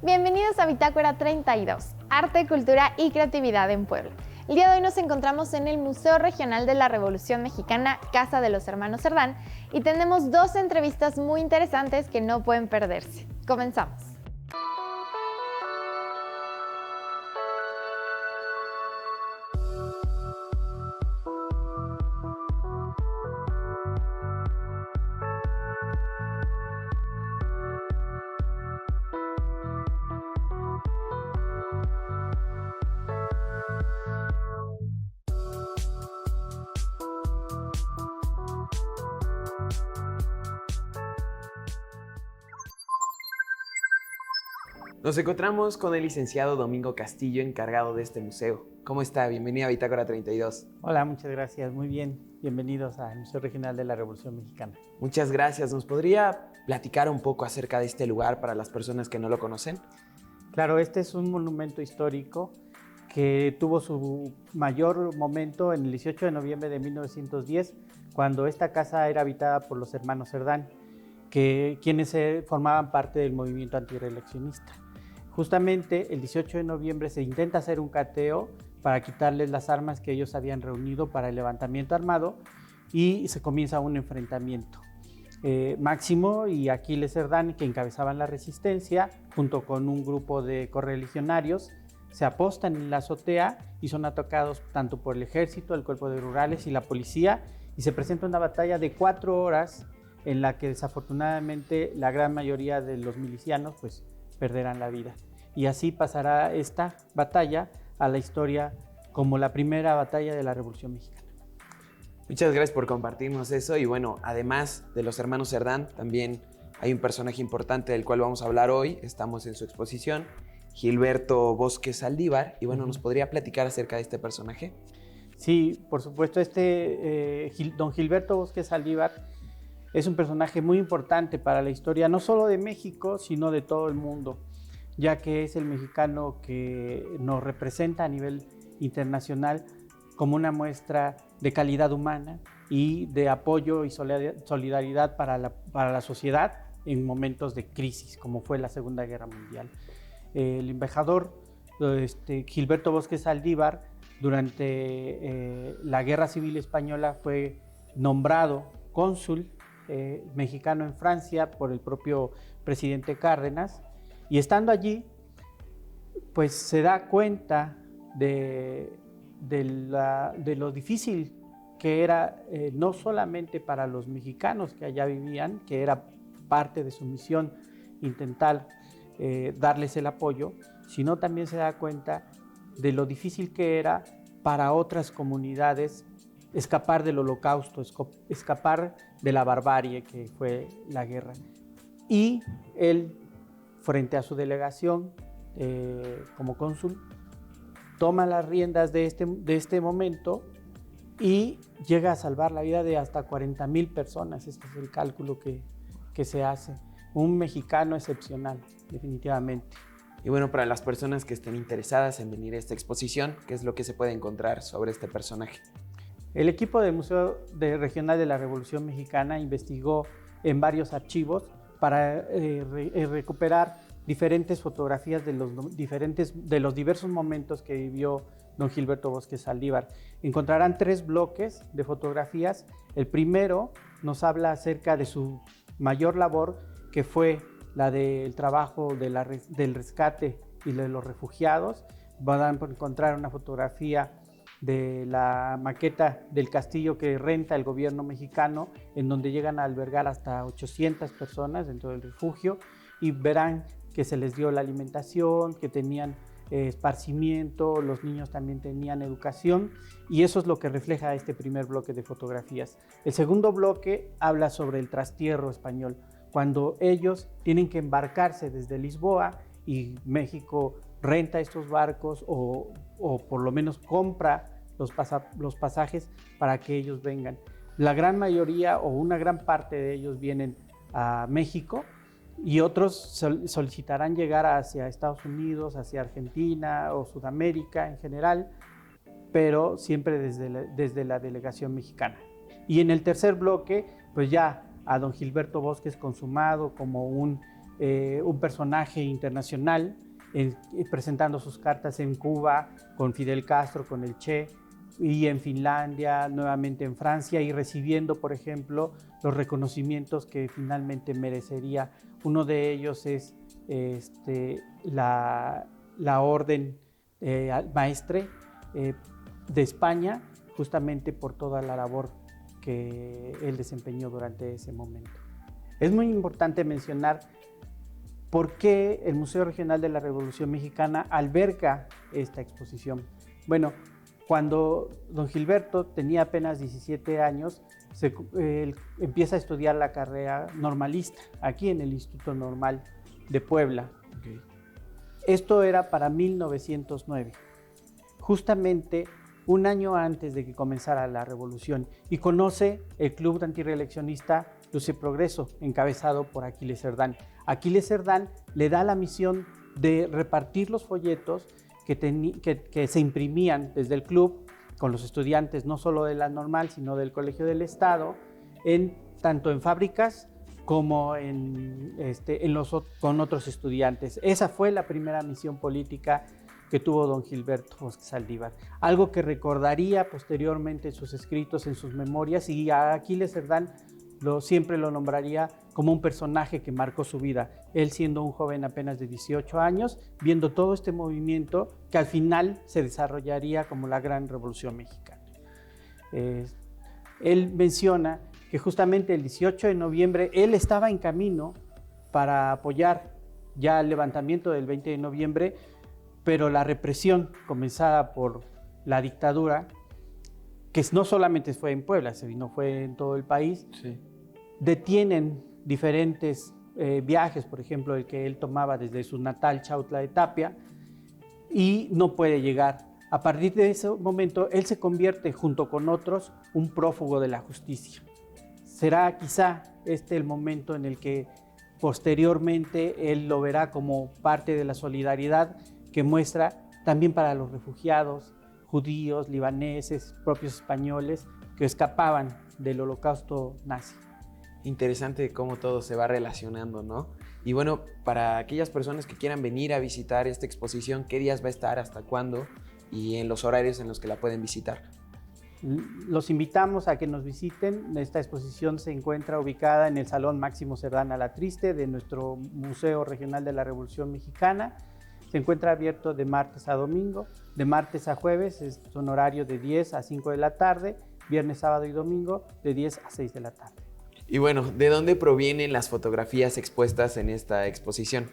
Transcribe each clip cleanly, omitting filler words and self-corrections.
Bienvenidos a Bitácora 32, Arte, Cultura y Creatividad en Puebla. El día de hoy nos encontramos en el Museo Regional de la Revolución Mexicana, Casa de los Hermanos Cerdán, y tenemos dos entrevistas muy interesantes que no pueden perderse. Comenzamos. Nos encontramos con el licenciado Domingo Castillo, encargado de este museo. ¿Cómo está? Bienvenido a Bitácora 32. Hola, muchas gracias. Muy bien. Bienvenidos al Museo Regional de la Revolución Mexicana. Muchas gracias. ¿Nos podría platicar un poco acerca de este lugar para las personas que no lo conocen? Claro, este es un monumento histórico que tuvo su mayor momento en el 18 de noviembre de 1910, cuando esta casa era habitada por los hermanos Cerdán, quienes formaban parte del movimiento antireeleccionista. Justamente el 18 de noviembre se intenta hacer un cateo para quitarles las armas que ellos habían reunido para el levantamiento armado y se comienza un enfrentamiento. Máximo y Aquiles Cerdán, que encabezaban la resistencia, junto con un grupo de correligionarios, se apostan en la azotea y son atacados tanto por el ejército, el cuerpo de rurales y la policía, y se presenta una batalla de 4 horas en la que desafortunadamente la gran mayoría de los milicianos pues perderán la vida. Y así pasará esta batalla a la historia como la primera batalla de la Revolución Mexicana. Muchas gracias por compartirnos eso. Y bueno, además de los hermanos Cerdán, también hay un personaje importante del cual vamos a hablar hoy. Estamos en su exposición, Gilberto Bosque Saldívar. Y bueno, ¿nos podría platicar acerca de este personaje? Sí, por supuesto, don Gilberto Bosque Saldívar es un personaje muy importante para la historia, no solo de México, sino de todo el mundo, ya que es el mexicano que nos representa a nivel internacional como una muestra de calidad humana y de apoyo y solidaridad para la sociedad en momentos de crisis, como fue la Segunda Guerra Mundial. El embajador Gilberto Bosque Saldívar, durante la Guerra Civil Española, fue nombrado cónsul mexicano en Francia por el propio presidente Cárdenas, y estando allí pues se da cuenta de lo difícil que era no solamente para los mexicanos que allá vivían, que era parte de su misión intentar darles el apoyo, sino también se da cuenta de lo difícil que era para otras comunidades escapar del holocausto, escapar de la barbarie que fue la guerra. Y él, frente a su delegación como cónsul, toma las riendas de este momento y llega a salvar la vida de hasta 40,000 personas. Este es el cálculo que se hace. Un mexicano excepcional, definitivamente. Y bueno, para las personas que estén interesadas en venir a esta exposición, ¿qué es lo que se puede encontrar sobre este personaje? El equipo del Museo Regional de la Revolución Mexicana investigó en varios archivos para recuperar diferentes fotografías de los diversos momentos que vivió don Gilberto Bosque Saldívar. Encontrarán 3 bloques de fotografías. El primero nos habla acerca de su mayor labor, que fue la del trabajo del rescate y de los refugiados. Van a encontrar una fotografía de la maqueta del castillo que renta el gobierno mexicano, en donde llegan a albergar hasta 800 personas dentro del refugio, y verán que se les dio la alimentación, que tenían esparcimiento, los niños también tenían educación, y eso es lo que refleja este primer bloque de fotografías. El segundo bloque habla sobre el trastierro español, cuando ellos tienen que embarcarse desde Lisboa y México renta estos barcos o por lo menos compra los pasajes para que ellos vengan. La gran mayoría o una gran parte de ellos vienen a México, y otros solicitarán llegar hacia Estados Unidos, hacia Argentina o Sudamérica en general, pero siempre desde la delegación mexicana. Y en el tercer bloque, pues ya a don Gilberto Bosque consumado como un un personaje internacional, presentando sus cartas en Cuba con Fidel Castro, con el Che, y en Finlandia, nuevamente en Francia, y recibiendo, por ejemplo, los reconocimientos que finalmente merecería. Uno de ellos es la Orden Maestre de España, justamente por toda la labor que él desempeñó durante ese momento. Es muy importante mencionar por qué el Museo Regional de la Revolución Mexicana alberga esta exposición. Bueno, cuando don Gilberto tenía apenas 17 años, él empieza a estudiar la carrera normalista aquí en el Instituto Normal de Puebla. Okay. Esto era para 1909, justamente un año antes de que comenzara la revolución, y conoce el club antirreeleccionista Luz y Progreso, encabezado por Aquiles Cerdán. Aquiles Cerdán le da la misión de repartir los folletos que se imprimían desde el club con los estudiantes, no solo de la normal, sino del Colegio del Estado, tanto en fábricas como con otros estudiantes. Esa fue la primera misión política que tuvo don Gilberto Bosque Saldívar, algo que recordaría posteriormente en sus escritos, en sus memorias, y a Aquiles Cerdán siempre lo nombraría como un personaje que marcó su vida, él siendo un joven apenas de 18 años, viendo todo este movimiento que al final se desarrollaría como la Gran Revolución Mexicana. Él menciona que justamente el 18 de noviembre él estaba en camino para apoyar ya el levantamiento del 20 de noviembre, pero la represión comenzada por la dictadura, que no solamente fue en Puebla, fue en todo el país, sí, detienen diferentes viajes, por ejemplo, el que él tomaba desde su natal Chautla de Tapia, y no puede llegar. A partir de ese momento, él se convierte, junto con otros, un prófugo de la justicia. Será quizá el momento en el que posteriormente él lo verá como parte de la solidaridad que muestra también para los refugiados, judíos, libaneses, propios españoles, que escapaban del holocausto nazi. Interesante cómo todo se va relacionando, ¿no? Y bueno, para aquellas personas que quieran venir a visitar esta exposición, ¿qué días va a estar, hasta cuándo y en los horarios en los que la pueden visitar? Los invitamos a que nos visiten. Esta exposición se encuentra ubicada en el Salón Máximo Cerdán Alatriste de nuestro Museo Regional de la Revolución Mexicana. Se encuentra abierto de martes a domingo, de martes a jueves es un horario de 10 a 5 de la tarde, viernes, sábado y domingo de 10 a 6 de la tarde. Y bueno, ¿de dónde provienen las fotografías expuestas en esta exposición?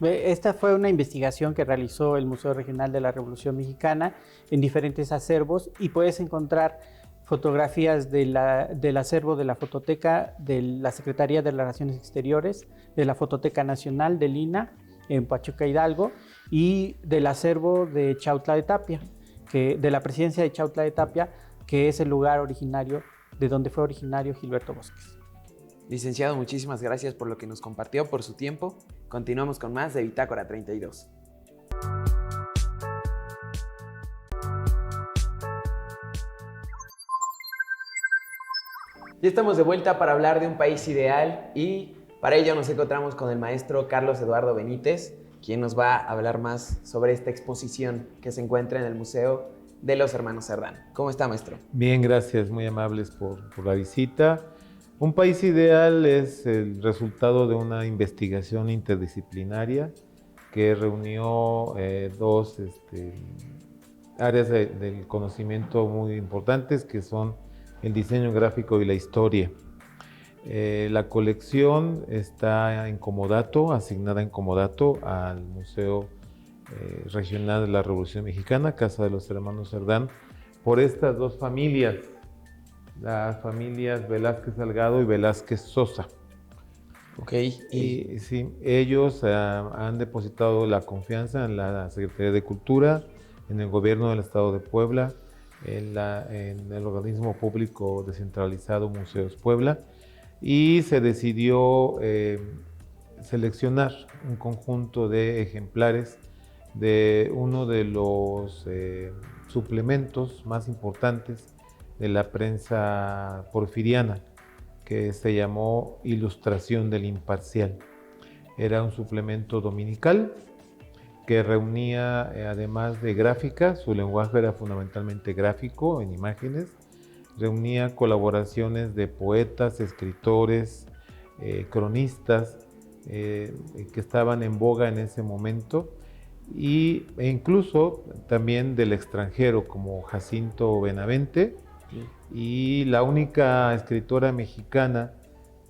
Esta fue una investigación que realizó el Museo Regional de la Revolución Mexicana en diferentes acervos, y puedes encontrar fotografías del acervo de la Fototeca de la Secretaría de Relaciones Exteriores, de la Fototeca Nacional del INAH en Pachuca, Hidalgo, y del acervo de Chautla de Tapia, de la presidencia de Chautla de Tapia, que es el lugar originario de donde fue originario Gilberto Bosques. Licenciado, muchísimas gracias por lo que nos compartió, por su tiempo. Continuamos con más de Bitácora 32. Ya estamos de vuelta para hablar de un país ideal, y para ello nos encontramos con el maestro Carlos Eduardo Benítez, quien nos va a hablar más sobre esta exposición que se encuentra en el Museo de los Hermanos Cerdán. ¿Cómo está, maestro? Bien, gracias, muy amables por la visita. Un país ideal es el resultado de una investigación interdisciplinaria que reunió dos áreas del conocimiento muy importantes, que son el diseño gráfico y la historia. La colección está en comodato, asignada en comodato al Museo Regional de la Revolución Mexicana, Casa de los Hermanos Cerdán, por estas dos familias, las familias Velázquez Salgado y Velázquez Sosa. Ok. Y sí, ellos han depositado la confianza en la Secretaría de Cultura, en el Gobierno del Estado de Puebla, en el organismo público descentralizado Museos Puebla, y se decidió seleccionar un conjunto de ejemplares de uno de los suplementos más importantes de la prensa porfiriana, que se llamó Ilustración del Imparcial. Era un suplemento dominical que reunía, además de gráfica, su lenguaje era fundamentalmente gráfico, en imágenes, reunía colaboraciones de poetas, escritores, cronistas que estaban en boga en ese momento, e incluso también del extranjero, como Jacinto Benavente, y la única escritora mexicana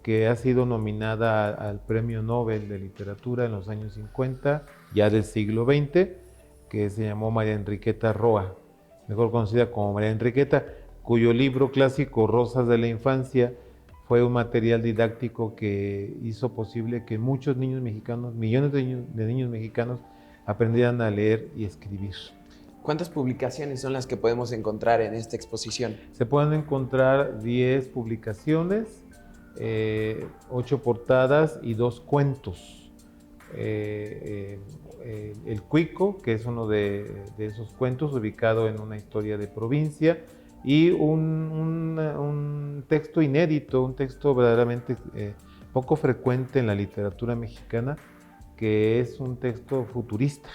que ha sido nominada al Premio Nobel de Literatura en los años 50, ya del siglo XX, que se llamó María Enriqueta Roa, mejor conocida como María Enriqueta, cuyo libro clásico Rosas de la Infancia fue un material didáctico que hizo posible que muchos niños mexicanos, millones de niños mexicanos, aprendieran a leer y escribir. ¿Cuántas publicaciones son las que podemos encontrar en esta exposición? Se pueden encontrar 10 publicaciones, 8 portadas y 2 cuentos. El Cuico, que es uno de esos cuentos, ubicado en una historia de provincia, y un texto inédito, un texto verdaderamente poco frecuente en la literatura mexicana, que es un texto futurista,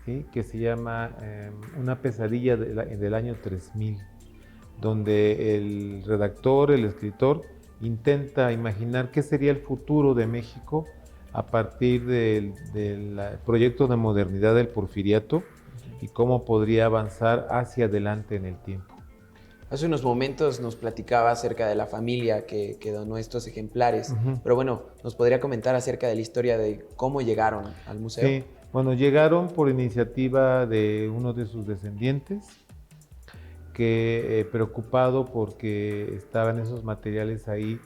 ¿sí? Que se llama Una pesadilla del año 3000, donde el redactor, el escritor, intenta imaginar qué sería el futuro de México a partir del proyecto de modernidad del Porfiriato y cómo podría avanzar hacia adelante en el tiempo. Hace unos momentos nos platicaba acerca de la familia que donó estos ejemplares, pero bueno, ¿nos podría comentar acerca de la historia de cómo llegaron al museo? Sí, bueno, llegaron por iniciativa de uno de sus descendientes, que preocupado porque estaban esos materiales ahí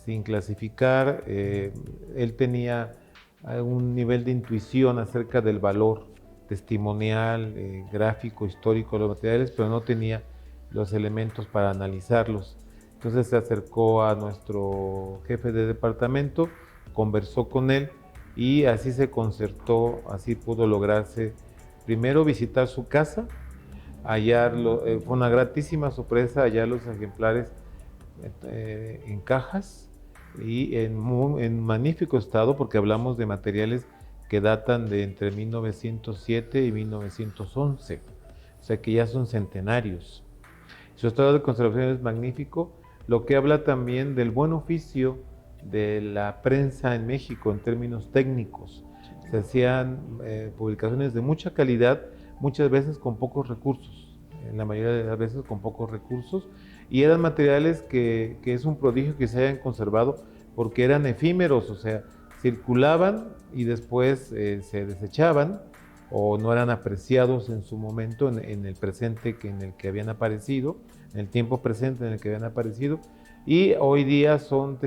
sin clasificar, él tenía un nivel de intuición acerca del valor testimonial, gráfico, histórico de los materiales, pero no tenía los elementos para analizarlos. Entonces se acercó a nuestro jefe de departamento, conversó con él y así se concertó, así pudo lograrse primero visitar su casa, hallarlo, fue una gratísima sorpresa hallar los ejemplares en cajas y en magnífico estado, porque hablamos de materiales que datan de entre 1907 y 1911, o sea que ya son centenarios. Su estado de conservación es magnífico, lo que habla también del buen oficio de la prensa en México en términos técnicos. Se hacían publicaciones de mucha calidad, muchas veces con pocos recursos, en la mayoría de las veces con pocos recursos, y eran materiales que es un prodigio que se hayan conservado porque eran efímeros, o sea, circulaban y después se desechaban o no eran apreciados en su momento, en el presente en el que habían aparecido, en el tiempo presente en el que habían aparecido, y hoy día son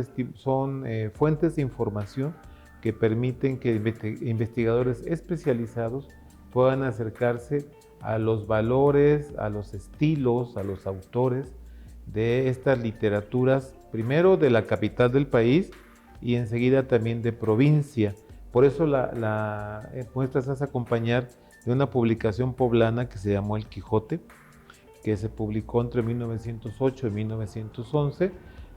fuentes de información que permiten que investigadores especializados puedan acercarse a los valores, a los estilos, a los autores de estas literaturas, primero de la capital del país y enseguida también de provincia. Por eso la muestra se hace acompañar de una publicación poblana que se llamó El Quijote, que se publicó entre 1908 y 1911,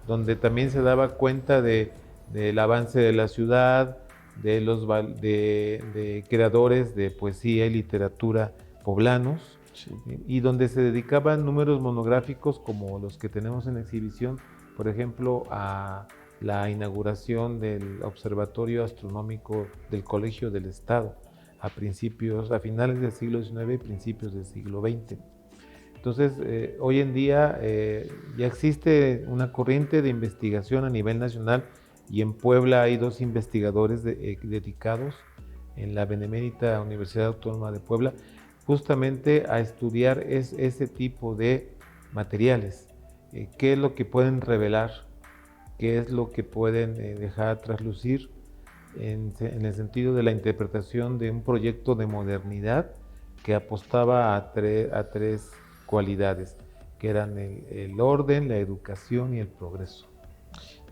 donde también se daba cuenta del avance de la ciudad, de creadores de poesía y literatura poblanos, sí, y donde se dedicaban números monográficos como los que tenemos en exhibición, por ejemplo, a la inauguración del Observatorio Astronómico del Colegio del Estado a finales del siglo XIX y principios del siglo XX. Entonces, hoy en día ya existe una corriente de investigación a nivel nacional y en Puebla hay 2 investigadores dedicados en la Benemérita Universidad Autónoma de Puebla justamente a estudiar ese tipo de materiales, qué es lo que pueden revelar, qué es lo que pueden dejar traslucir en el sentido de la interpretación de un proyecto de modernidad que apostaba a tres cualidades, que eran el orden, la educación y el progreso.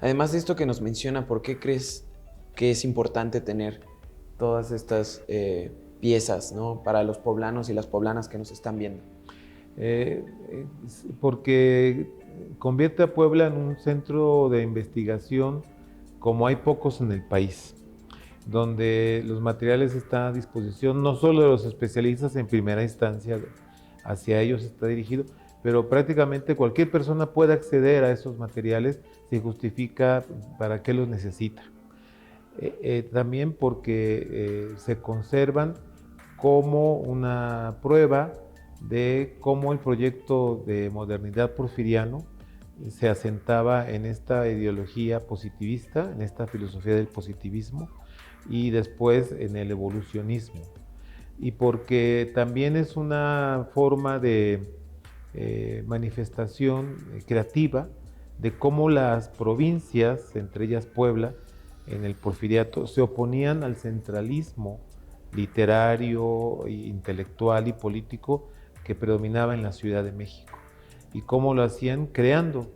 Además de esto que nos menciona, ¿por qué crees que es importante tener todas estas piezas, ¿no?, para los poblanos y las poblanas que nos están viendo? Porque convierte a Puebla en un centro de investigación como hay pocos en el país. donde los materiales están a disposición no solo de los especialistas en primera instancia, hacia ellos está dirigido, pero prácticamente cualquier persona puede acceder a esos materiales si justifica para qué los necesita. También porque se conservan como una prueba de cómo el proyecto de modernidad porfiriano se asentaba en esta ideología positivista, en esta filosofía del positivismo y después en el evolucionismo. Y porque también es una forma de manifestación creativa de cómo las provincias, entre ellas Puebla, en el porfiriato, se oponían al centralismo literario, intelectual y político que predominaba en la Ciudad de México. Y cómo lo hacían creando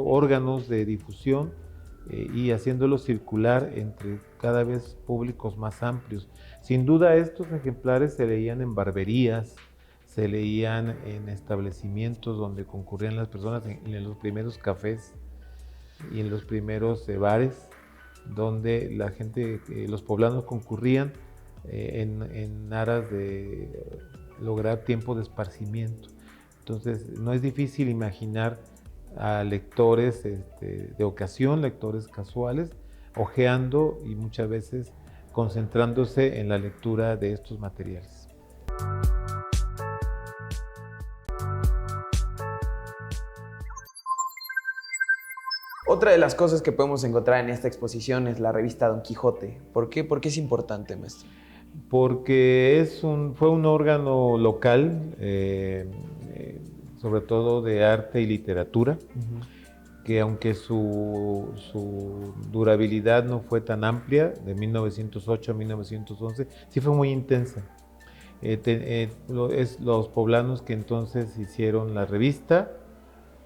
órganos de difusión y haciéndolos circular entre cada vez públicos más amplios. Sin duda estos ejemplares se leían en barberías, se leían en establecimientos donde concurrían las personas, en los primeros cafés y en los primeros bares, donde la gente, los poblanos concurrían en aras de lograr tiempo de esparcimiento. Entonces no es difícil imaginar a lectores de ocasión, lectores casuales, hojeando y muchas veces concentrándose en la lectura de estos materiales. Otra de las cosas que podemos encontrar en esta exposición es la revista Don Quijote. ¿Por qué? ¿Por qué es importante, maestro? Porque fue un órgano local, sobre todo de arte y literatura, que aunque su durabilidad no fue tan amplia, de 1908 a 1911, sí fue muy intensa. Los poblanos que entonces hicieron la revista,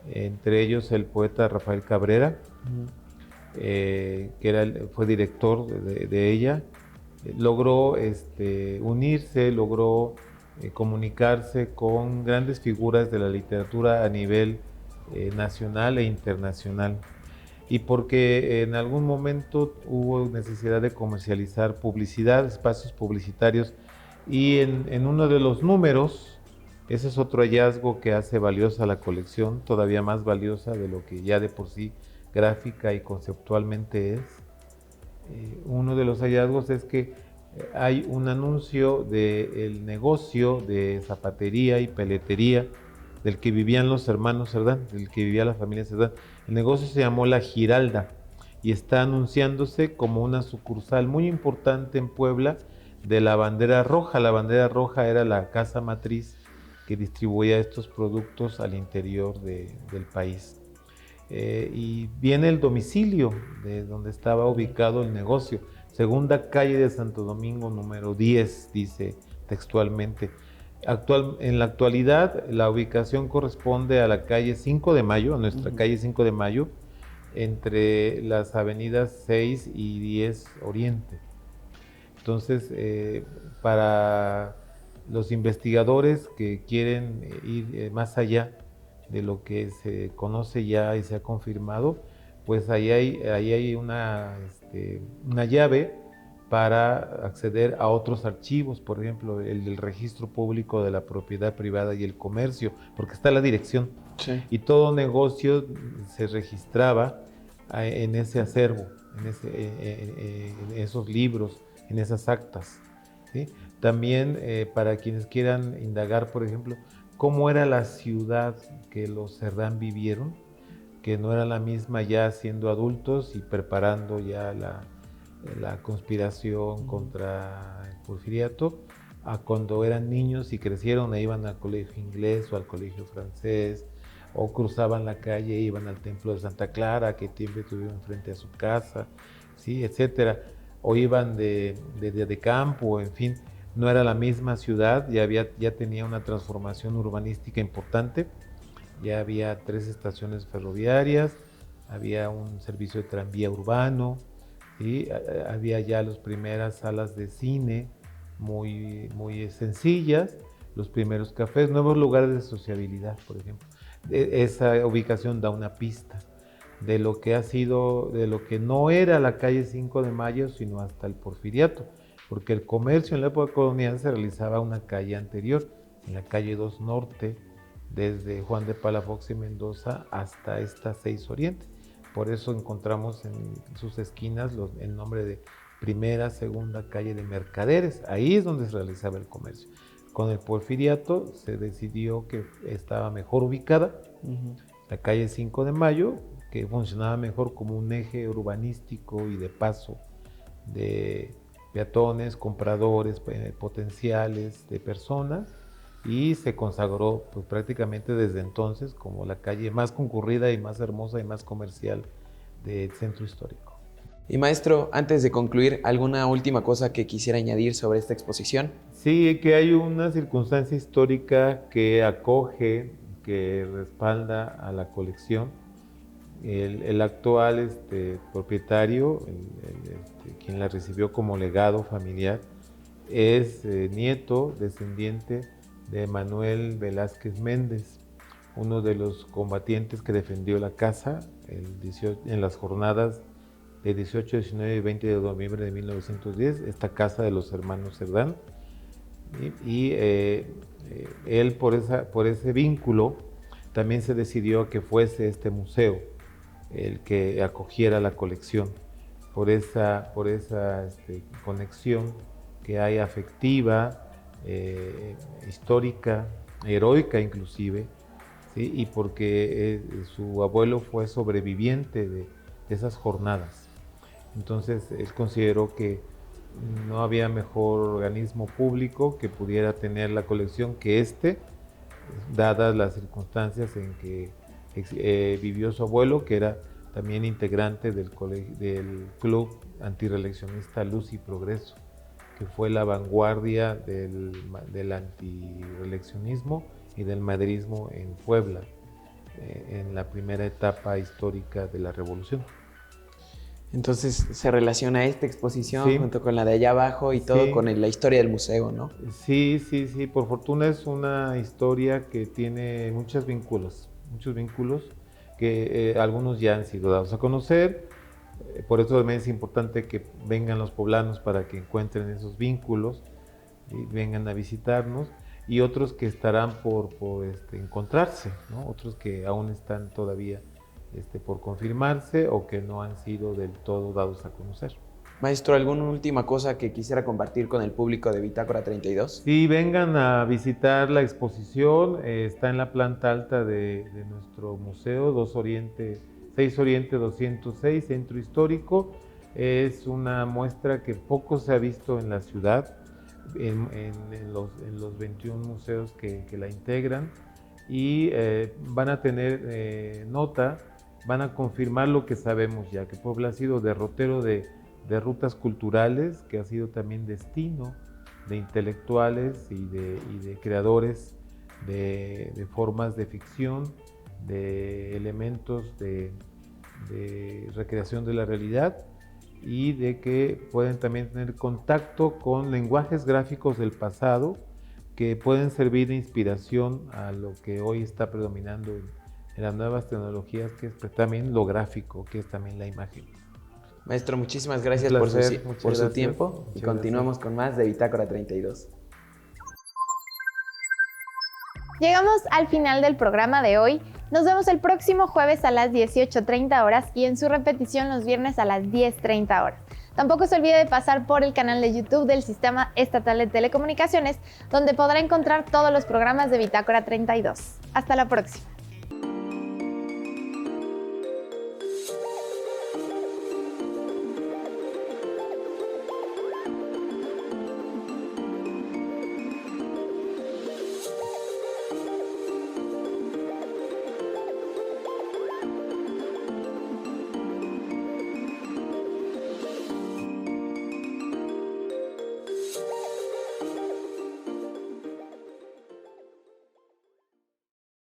entre ellos el poeta Rafael Cabrera, que fue director de ella, logró unirse, logró comunicarse con grandes figuras de la literatura a nivel nacional e internacional. Y porque en algún momento hubo necesidad de comercializar publicidad, espacios publicitarios, y en uno de los números, ese es otro hallazgo que hace valiosa la colección, todavía más valiosa de lo que ya de por sí gráfica y conceptualmente es. Uno de los hallazgos es que hay un anuncio del negocio de zapatería y peletería del que vivían los hermanos Cerdán, del que vivía la familia Cerdán. El negocio se llamó La Giralda y está anunciándose como una sucursal muy importante en Puebla de la Bandera Roja. La Bandera Roja era la casa matriz que distribuía estos productos al interior del país. Y viene el domicilio de donde estaba ubicado el negocio, segunda calle de Santo Domingo, número 10, dice textualmente. En la actualidad, la ubicación corresponde a la calle 5 de Mayo, a nuestra calle 5 de Mayo, entre las avenidas 6 y 10 Oriente. Entonces, para los investigadores que quieren ir más allá de lo que se conoce ya y se ha confirmado, pues ahí hay una llave para acceder a otros archivos, por ejemplo, el del registro público de la propiedad privada y el comercio, porque está la dirección. Sí. Y todo negocio se registraba en ese acervo, en esos libros, en esas actas, ¿sí? También para quienes quieran indagar, por ejemplo, cómo era la ciudad que los Cerdán vivieron, que no era la misma ya siendo adultos y preparando ya la conspiración contra el porfiriato, a cuando eran niños y crecieron e iban al colegio inglés o al colegio francés, o cruzaban la calle e iban al templo de Santa Clara, que siempre tuvieron frente a su casa, ¿sí? Etcétera, o iban de campo, en fin. No era la misma ciudad, ya tenía una transformación urbanística importante, ya había 3 estaciones ferroviarias, había un servicio de tranvía urbano, ¿sí? Había ya las primeras salas de cine muy, muy sencillas, los primeros cafés, nuevos lugares de sociabilidad, por ejemplo. Esa ubicación da una pista. de lo que ha sido, de lo que no era la calle 5 de Mayo, sino hasta el Porfiriato, porque el comercio en la época colonial se realizaba en una calle anterior, en la calle 2 Norte, desde Juan de Palafox y Mendoza hasta esta 6 Oriente. Por eso encontramos en sus esquinas el nombre de primera, segunda calle de mercaderes. Ahí es donde se realizaba el comercio. Con el Porfiriato se decidió que estaba mejor ubicada, la calle 5 de Mayo, que funcionaba mejor como un eje urbanístico y de paso de peatones, compradores potenciales, de personas, y se consagró pues, prácticamente desde entonces como la calle más concurrida y más hermosa y más comercial del centro histórico. Y maestro, antes de concluir, ¿alguna última cosa que quisiera añadir sobre esta exposición? Sí, que hay una circunstancia histórica que acoge, que respalda a la colección. El actual propietario, quien la recibió como legado familiar, es nieto, descendiente de Manuel Velázquez Méndez, uno de los combatientes que defendió la casa en las jornadas de 18, 19 y 20 de noviembre de 1910, esta casa de los hermanos Cerdán. Y él, por ese vínculo, también se decidió que fuese este museo el que acogiera la colección, por esa conexión que hay afectiva, histórica, heroica inclusive, ¿sí? Y porque su abuelo fue sobreviviente de esas jornadas. Entonces él consideró que no había mejor organismo público que pudiera tener la colección que dadas las circunstancias en que vivió su abuelo, que era también integrante del club antireeleccionista Luz y Progreso, que fue la vanguardia del antireeleccionismo y del madrismo en Puebla, en la primera etapa histórica de la revolución. Entonces se relaciona esta exposición Sí. junto con la de allá abajo y todo Sí. con la historia del museo, ¿no? Sí, por fortuna es una historia que tiene muchos vínculos que algunos ya han sido dados a conocer. Por eso también es importante que vengan los poblanos para que encuentren esos vínculos y vengan a visitarnos, y otros que estarán por encontrarse, ¿no? Otros que aún están todavía por confirmarse o que no han sido del todo dados a conocer. Maestro, ¿alguna última cosa que quisiera compartir con el público de Bitácora 32? Sí, vengan a visitar la exposición, está en la planta alta de nuestro museo, 6 Oriente 206, Centro Histórico. Es una muestra que poco se ha visto en la ciudad, en los 21 museos que la integran, y van a tener van a confirmar lo que sabemos ya, que Puebla ha sido derrotero de rutas culturales, que ha sido también destino de intelectuales y de creadores de formas de ficción, de elementos de recreación de la realidad, y de que pueden también tener contacto con lenguajes gráficos del pasado que pueden servir de inspiración a lo que hoy está predominando en las nuevas tecnologías, que es también lo gráfico, que es también la imagen. Maestro, muchísimas gracias por su tiempo, y continuamos con más de Bitácora 32. Llegamos al final del programa de hoy. Nos vemos el próximo jueves a las 18:30 horas y en su repetición los viernes a las 10:30 horas. Tampoco se olvide de pasar por el canal de YouTube del Sistema Estatal de Telecomunicaciones, donde podrá encontrar todos los programas de Bitácora 32. Hasta la próxima.